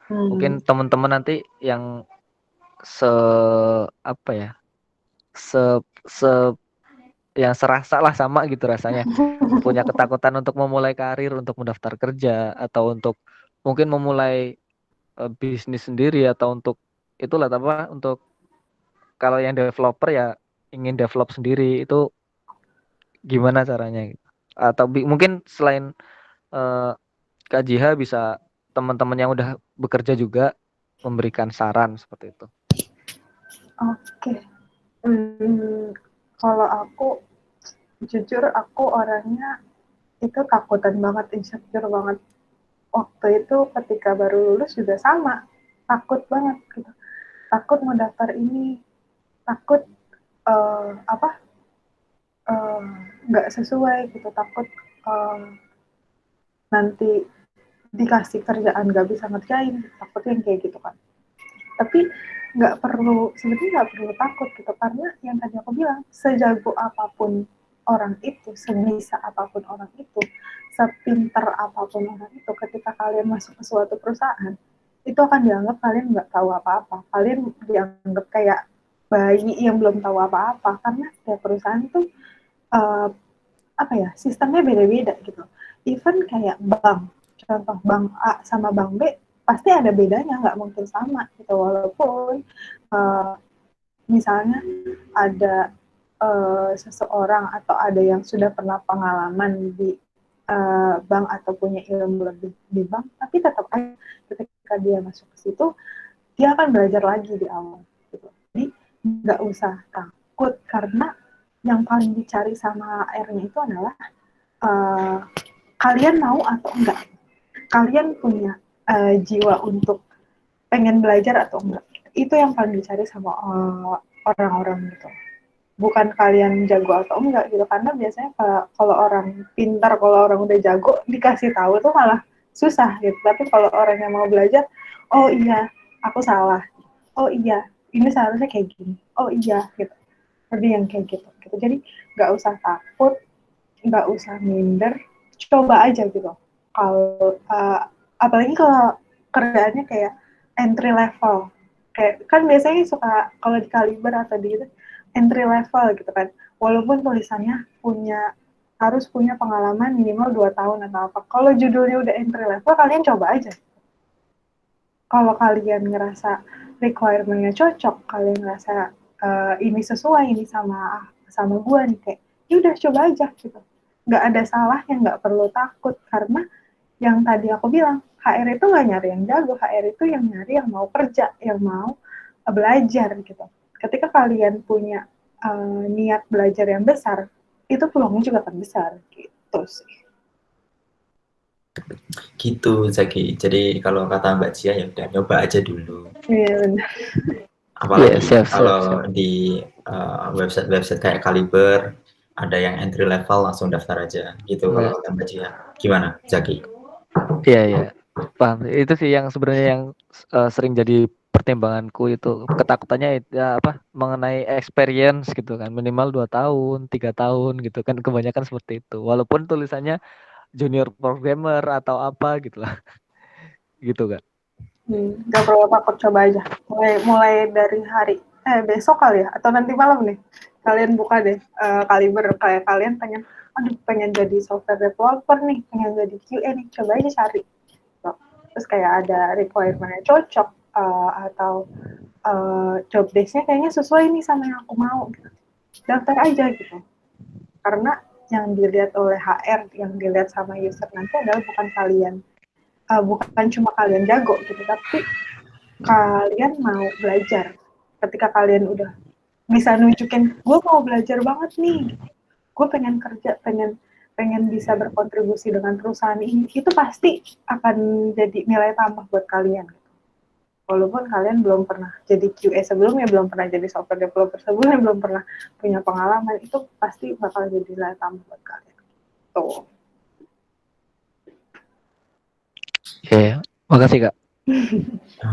Mungkin teman-teman nanti yang yang serasa lah sama gitu rasanya, punya ketakutan untuk memulai karir, untuk mendaftar kerja, atau untuk mungkin memulai bisnis sendiri, atau untuk itulah untuk kalau yang developer ya ingin develop sendiri, itu gimana caranya gitu. Atau mungkin selain Kak Jiha bisa teman-teman yang udah bekerja juga memberikan saran seperti itu. Oke. Kalau aku jujur, aku orangnya itu takutan banget, insecure banget. Waktu itu ketika baru lulus juga sama, takut banget gitu. Takut mau daftar ini, takut nggak sesuai gitu, takut nanti dikasih kerjaan nggak bisa ngerjain, takut yang kayak gitu kan. Tapi sebenarnya nggak perlu takut gitu, karena yang tadi aku bilang, sejago apapun orang itu, sebisa apapun orang itu, sepintar apapun orang itu, ketika kalian masuk ke suatu perusahaan, itu akan dianggap kalian nggak tahu apa-apa, kalian dianggap kayak bayi yang belum tahu apa-apa, karena setiap perusahaan tuh sistemnya beda-beda gitu. Even kayak bank, contoh bank A sama bank B pasti ada bedanya, nggak mungkin sama gitu. Walaupun misalnya ada seseorang atau ada yang sudah pernah pengalaman di bank atau punya ilmu lebih di bank, tapi tetap aja ketika dia masuk ke situ, dia akan belajar lagi di awal gitu. Jadi nggak usah takut, karena yang paling dicari sama R-nya itu adalah kalian mau atau enggak, kalian punya jiwa untuk pengen belajar atau enggak. Itu yang paling dicari sama orang-orang gitu. Bukan kalian jago atau enggak gitu, karena biasanya kalau orang pintar, kalau orang udah jago, dikasih tahu tuh malah susah gitu. Tapi kalau orang yang mau belajar, oh iya aku salah, oh iya ini seharusnya kayak gini, oh iya gitu. Lebih yang kayak gitu. Jadi nggak usah takut, nggak usah minder, coba aja gitu. Kalau apalagi kalau kerjaannya kayak entry level, kayak kan biasanya suka kalau di Kaliber atau di itu entry level gitu kan, walaupun tulisannya harus punya pengalaman minimal 2 tahun atau apa. Kalau judulnya udah entry level, kalian coba aja. Kalau kalian ngerasa requirement-nya cocok, kalian ngerasa ini sesuai ini sama gue nih, kayak ya udah coba aja gitu. Nggak ada salahnya, nggak perlu takut, karena yang tadi aku bilang, HR itu nggak nyari yang jago, HR itu yang nyari yang mau kerja, yang mau belajar gitu. Ketika kalian punya niat belajar yang besar, itu peluangnya juga akan besar gitu sih. Gitu Zaki. Jadi kalau kata Mbak Cia ya udah nyoba aja dulu. Iya benar. Apalagi siap. kalau di website kayak Kaliber ada yang entry level langsung daftar aja gitu. Iya. Kalau kata Mbak Cia. Gimana Zaki? Iya. Paham. Itu sih yang sebenarnya yang sering jadi pertimbanganku, itu ketakutannya ya mengenai experience gitu kan, minimal 2 tahun, 3 tahun gitu kan, kebanyakan seperti itu. Walaupun tulisannya junior programmer atau apa gitu lah. Gitu kan. Gak perlu takut, coba aja. Mulai dari besok kali ya, atau nanti malam nih. Kalian buka deh Kaliber, kayak kalian pengen jadi software developer nih, pengen jadi QA nih, coba aja cari. Terus kayak ada requirement-nya cocok, atau job desk-nya kayaknya sesuai nih sama yang aku mau. Gitu. Daftar aja gitu. Karena yang dilihat oleh HR, yang dilihat sama user nanti adalah bukan cuma kalian jago gitu, tapi kalian mau belajar. Ketika kalian udah bisa nunjukin, gue mau belajar banget nih, gue pengen kerja, pengen bisa berkontribusi dengan perusahaan ini, itu pasti akan jadi nilai tambah buat kalian. Walaupun kalian belum pernah jadi QA sebelumnya, belum pernah jadi software developer sebelumnya, belum pernah punya pengalaman, itu pasti bakal jadi nilai tambah buat kalian. Tuh. Oke, makasih Kak.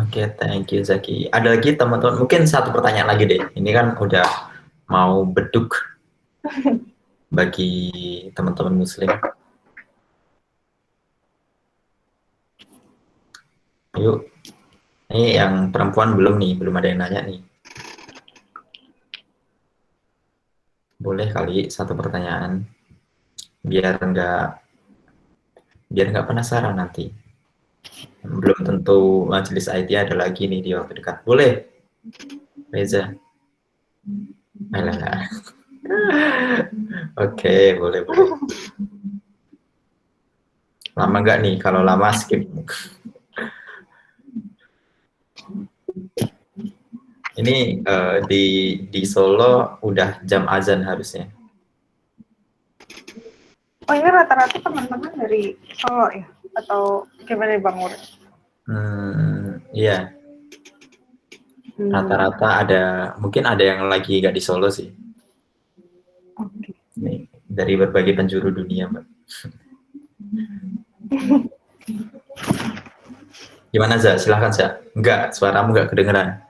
Oke, thank you Zaki. Ada lagi teman-teman, mungkin satu pertanyaan lagi deh. Ini kan udah mau beduk bagi teman-teman muslim. Yuk, ini yang perempuan belum ada yang nanya nih. Boleh kali satu pertanyaan, biar nggak penasaran nanti. Belum tentu majelis IT ada lagi nih di waktu dekat. Boleh, Reza. Alah. Oke, boleh. Lama nggak nih? Kalau lama skip. Ini di Solo udah jam azan harusnya. Oh, ini rata-rata teman-teman dari Solo ya? Atau gimana Bang Ur? Iya. Rata-rata mungkin ada yang lagi nggak di Solo sih. Oke. Nih, dari berbagai penjuru dunia, Mbak. Gimana, Za? Silahkan, Za. Enggak, suaramu nggak kedengeran.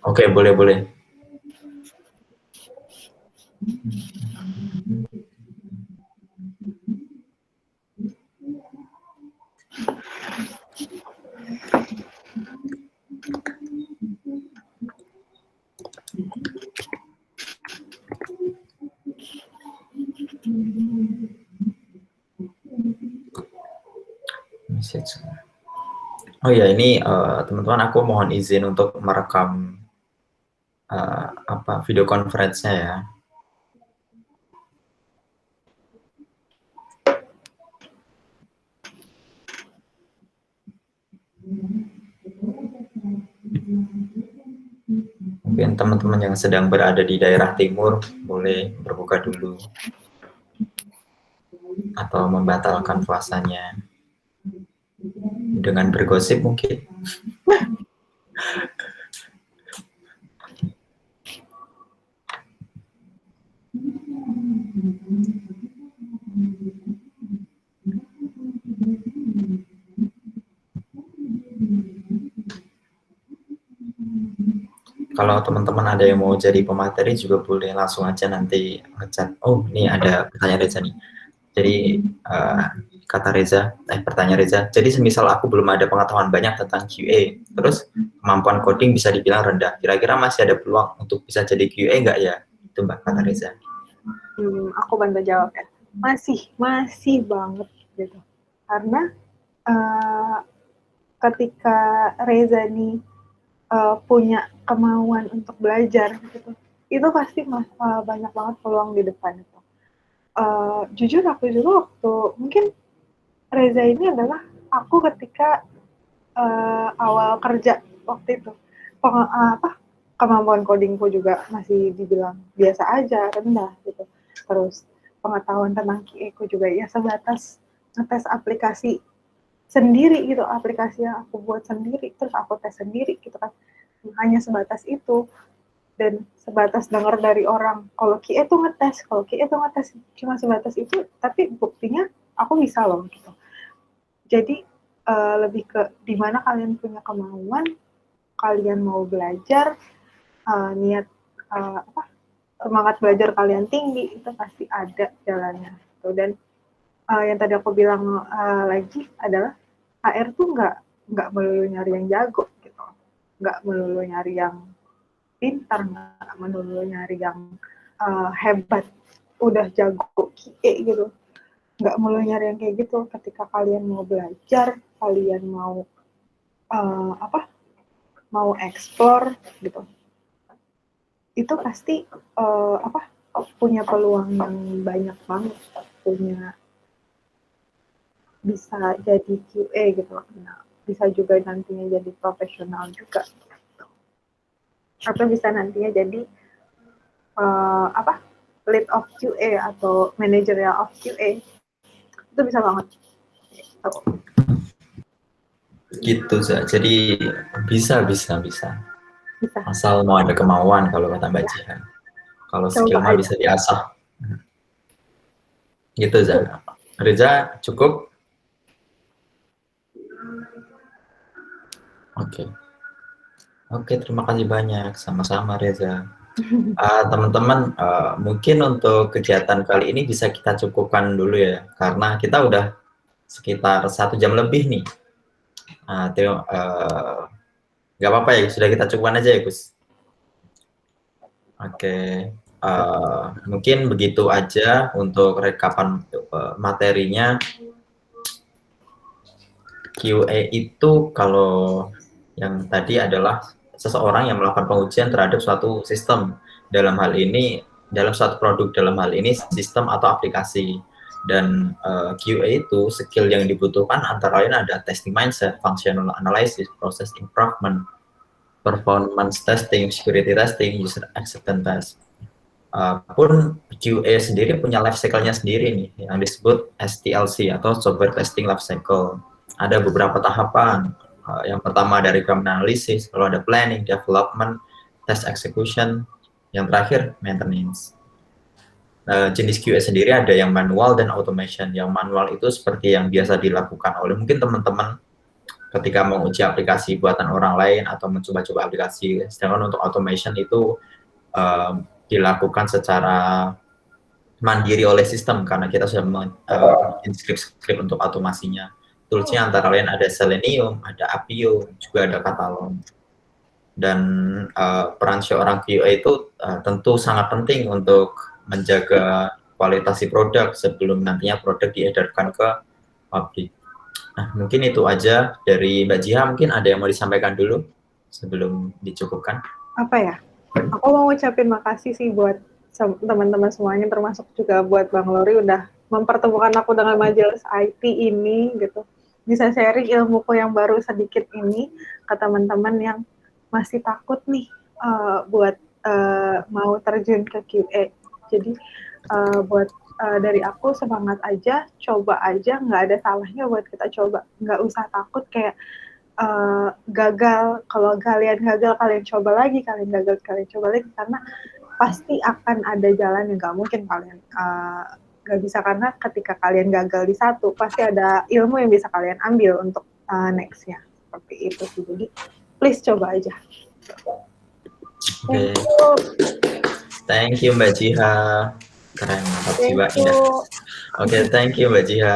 Oke, boleh. Message. Oh ya, ini teman-teman, aku mohon izin untuk merekam video conference-nya ya. Mungkin teman-teman yang sedang berada di daerah timur boleh berbuka dulu atau membatalkan puasanya dengan bergosip mungkin. kalau teman-teman ada yang mau jadi pemateri juga boleh langsung aja nanti ngechat. Oh, ini ada pertanyaan Reza nih. Jadi kata Reza, pertanyaan Reza. Jadi semisal aku belum ada pengetahuan banyak tentang QA, terus kemampuan coding bisa dibilang rendah. Kira-kira masih ada peluang untuk bisa jadi QA nggak ya? Itu Mbak kata Reza. Aku bantu jawab ya. Masih banget gitu. Karena ketika Reza nih punya kemauan untuk belajar gitu, itu pasti banyak banget peluang di depan itu. Jujur aku juga waktu mungkin Reza ini adalah aku ketika awal kerja waktu itu, kemampuan codingku juga masih dibilang biasa aja, rendah gitu. Terus pengetahuan tentang QA ku juga ya sebatas ngetes aplikasi sendiri gitu, aplikasi yang aku buat sendiri, terus aku tes sendiri gitu kan, hanya sebatas itu. Dan sebatas dengar dari orang kalau QA tuh ngetes, cuma sebatas itu, tapi buktinya aku bisa loh gitu. Jadi lebih ke di mana kalian punya kemauan, kalian mau belajar, niat semangat belajar kalian tinggi, itu pasti ada jalannya gitu. Dan yang tadi aku bilang lagi adalah HR tuh nggak melulu nyari yang jago gitu, nggak melulu nyari yang pintar, nggak melulu nyari yang hebat, udah jago QA gitu, nggak melulu nyari yang kayak gitu. Ketika kalian mau belajar, kalian mau mau explore gitu, itu pasti punya peluang yang banyak banget, punya bisa jadi QA gitu, nah, bisa juga nantinya jadi profesional juga gitu. Atau bisa nantinya jadi lead of QA atau managerial of QA, itu bisa banget gitu. Gitu, jadi bisa. Asal mau ada kemauan kalau kata Mbak Jihan. Kalau skill mah bisa diasah. Gitu, Za. Reza, cukup? Oke, terima kasih banyak. Sama-sama, Reza. Teman-teman, mungkin untuk kegiatan kali ini bisa kita cukupkan dulu ya, karena kita udah sekitar 1 jam lebih nih. Nggak apa-apa ya, sudah kita cukupkan aja ya, Gus. Oke, mungkin begitu aja untuk rekapan materinya. QA itu kalau yang tadi adalah seseorang yang melakukan pengujian terhadap suatu sistem, dalam hal ini dalam suatu produk, dalam hal ini sistem atau aplikasi. Dan QA itu skill yang dibutuhkan antara lain ada testing mindset, functional analysis, process improvement, performance testing, security testing, user acceptance test. Pun QA sendiri punya life cycle-nya sendiri nih, yang disebut STLC atau software testing life cycle. Ada beberapa tahapan. Yang pertama ada requirement analysis, lalu ada planning, development, test execution, yang terakhir maintenance. Jenis QA sendiri ada yang manual dan automation. Yang manual itu seperti yang biasa dilakukan oleh mungkin teman-teman ketika menguji aplikasi buatan orang lain atau mencoba-coba aplikasi. Sedangkan untuk automation itu dilakukan secara mandiri oleh sistem karena kita sudah bikin script untuk automasinya. Toolsnya antara lain ada Selenium, ada Apio, juga ada Catalog. Dan peran seorang QA itu tentu sangat penting untuk menjaga kualitas produk sebelum nantinya produk diedarkan ke pabrik. Nah, mungkin itu aja dari Mbak Jiha. Mungkin ada yang mau disampaikan dulu sebelum dicukupkan? Apa ya? Aku mau ucapin makasih sih buat teman-teman semuanya, termasuk juga buat Bang Lori udah mempertemukan aku dengan majelis IT ini gitu. Bisa sharing ilmuku yang baru sedikit ini ke teman-teman yang masih takut nih buat mau terjun ke QA. Jadi buat dari aku semangat aja, coba aja, nggak ada salahnya buat kita coba, nggak usah takut kayak gagal. Kalau kalian gagal, kalian coba lagi, kalian gagal, kalian coba lagi, karena pasti akan ada jalan yang nggak mungkin kalian nggak bisa, karena ketika kalian gagal di satu, pasti ada ilmu yang bisa kalian ambil untuk next-nya, seperti itu sih. Jadi please coba aja. Oke, Thank you. thank you Mbak Jiha. Keren, mantap Thank jiwanya. you. Oke, thank you Mbak Jiha.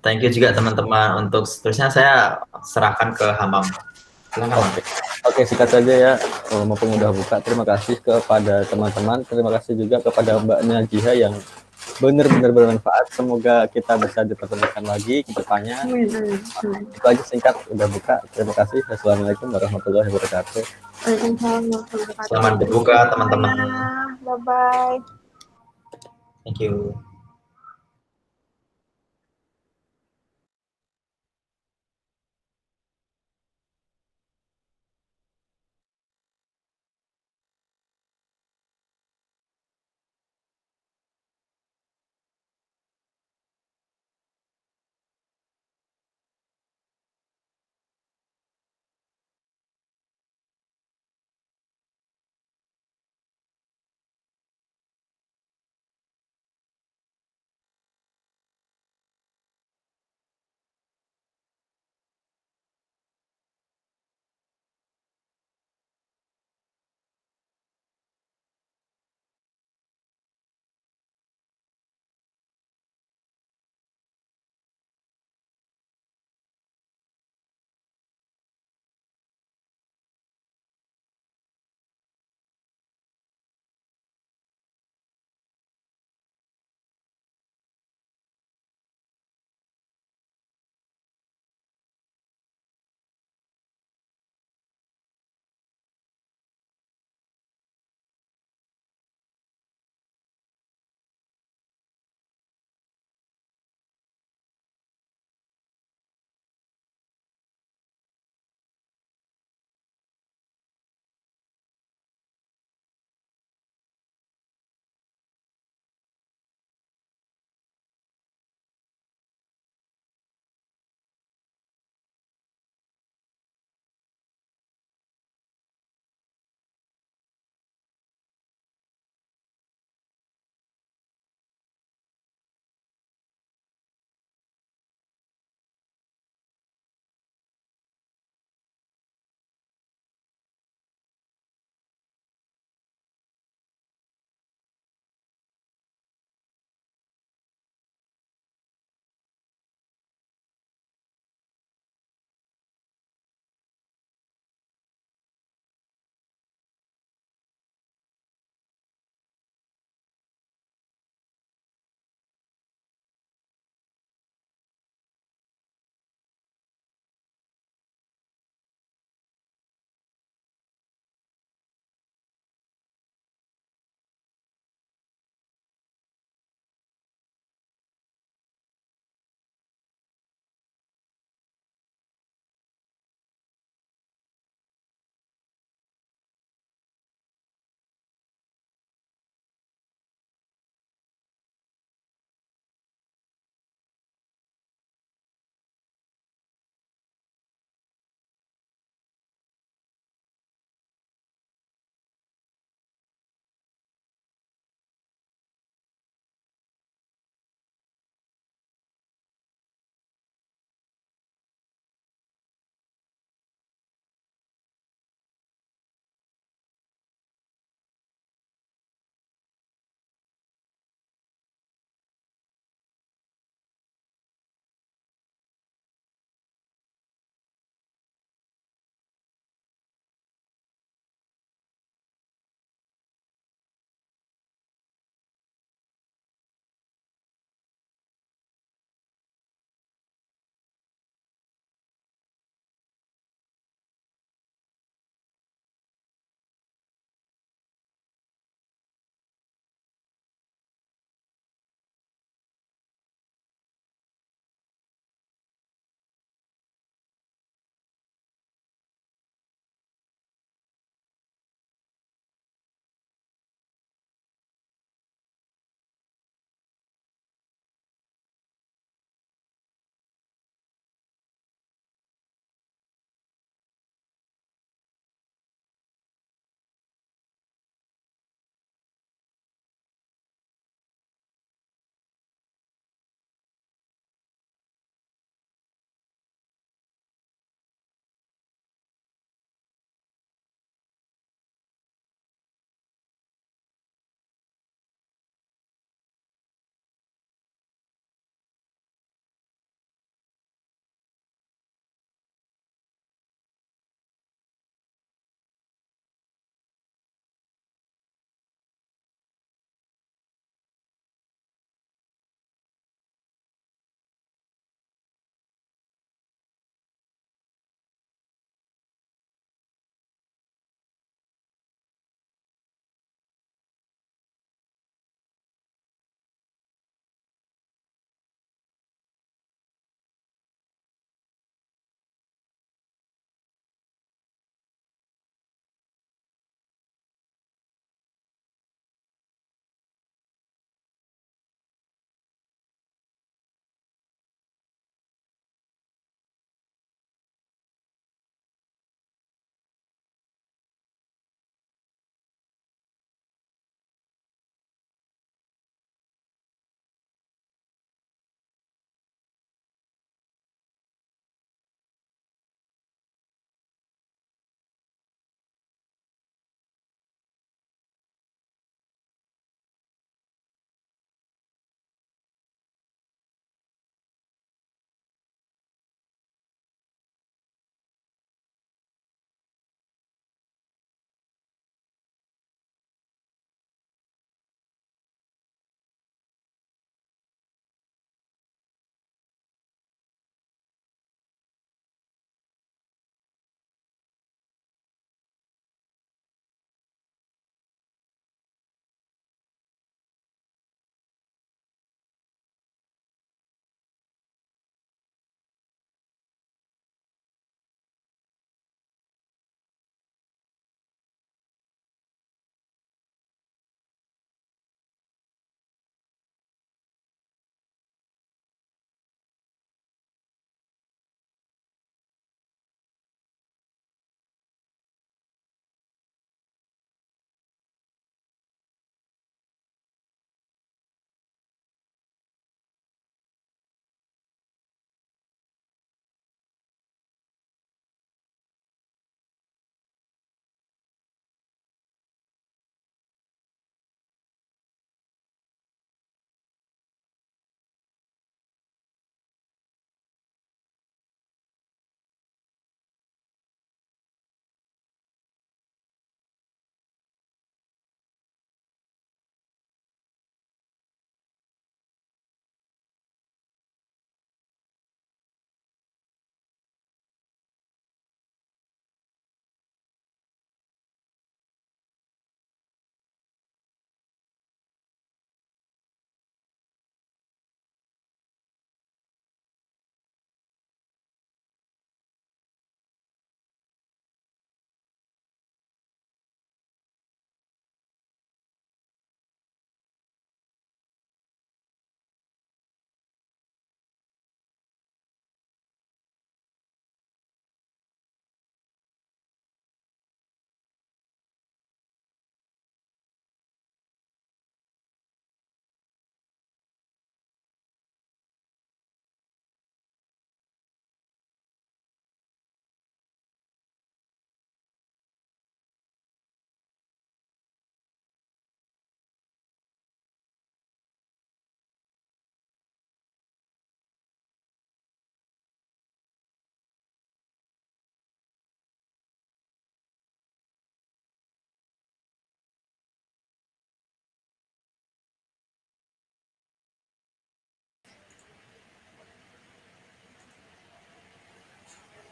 Thank you juga teman-teman. Untuk seterusnya saya serahkan ke Hamam. Silakan Hamam. Oke, sikat saja ya. Mumpung udah buka, terima kasih kepada teman-teman. Terima kasih juga kepada Mbaknya Jiha yang benar-benar bermanfaat. Semoga kita bisa dipertemukan lagi ke depannya. Itu aja singkat, udah buka. Terima kasih. Assalamualaikum warahmatullahi wabarakatuh. Waalaikumsalam warahmatullahi wabarakatuh. Selamat berbuka teman-teman. Bye bye. Thank you.